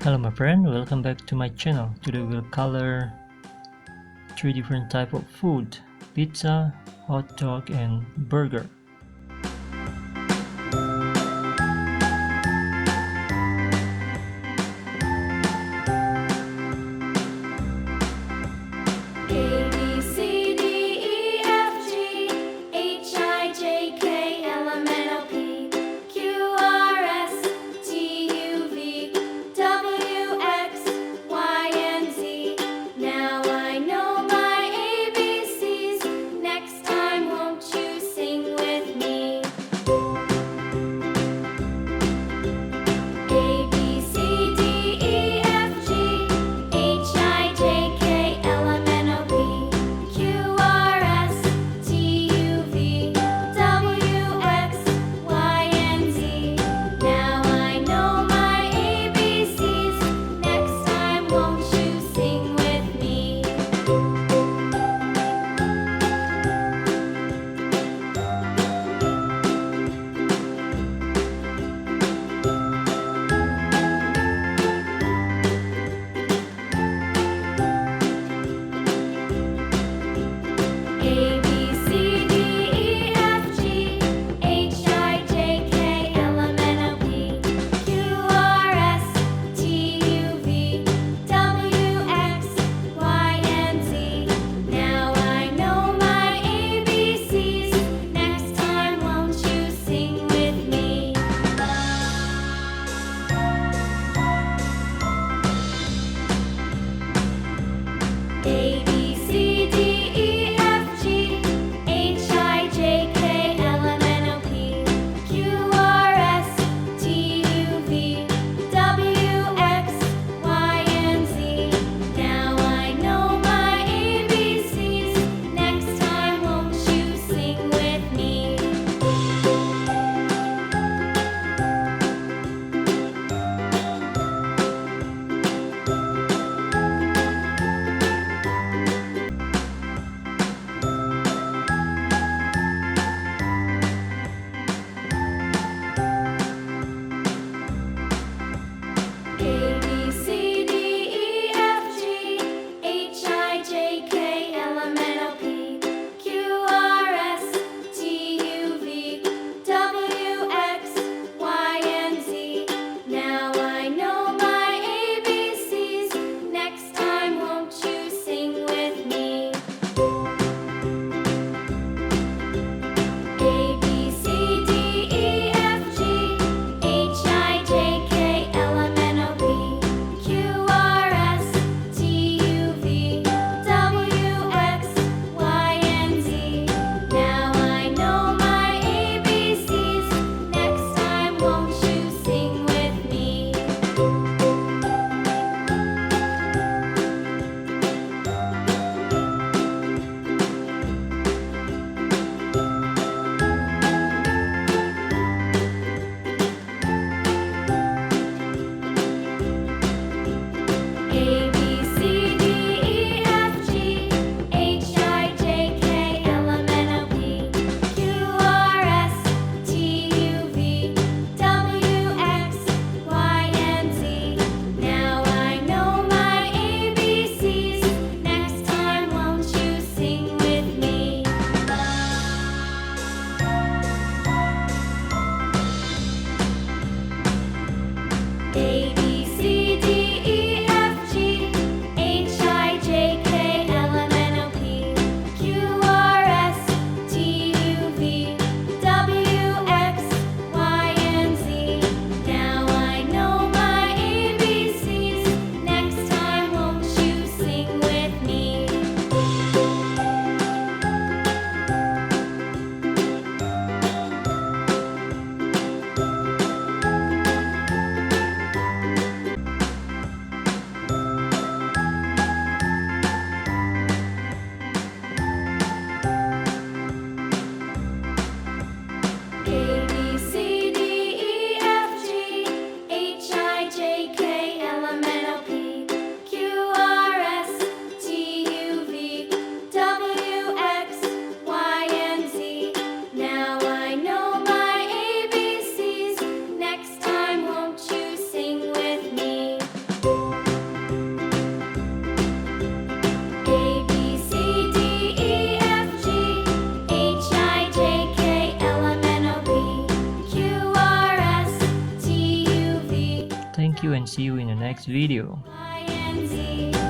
Hello my friend, welcome back to my channel. Today we'll color three different type of food: pizza, hot dog, and burger. A B C D E F G H I J K L M N O P Q R S T U V W X Y and Z. Now I know my ABCs. Next time, won't you sing with me? A B C D E F G H I J K L M N O P Q R S T U V W X Y and Z. Now I know my ABCs. Next time, won't you sing with me? A B C D E F G H I J K L M N O P Q R S T U V W X Y and Z. Now I know my ABCs. Next time, won't you sing with me? A B C D E F G H I J K L M N O P Q R S T U V W X Y and Z. Now I know my ABCs. Next time, won't you sing with me? A B C D E F G H I J K L M N O P Q R S T U V W X Y and Z. Now I know my ABCs. Next time, won't you sing with me? A B C D E F G H I J K L M N O P Q R S T U V W X Y and Z. Now I know my ABCs. Next time, won't you sing with me? A B C D E F G H I J K L M N O P Q R S T U V W X Y and Z. Now I know my ABCs. Next time, won't you sing with me? A B C D E F G H I J K L M N O P Q R S T U V W X Y and Z. Now I know my ABCs. Next time, won't you sing with me? next video. Y and Z.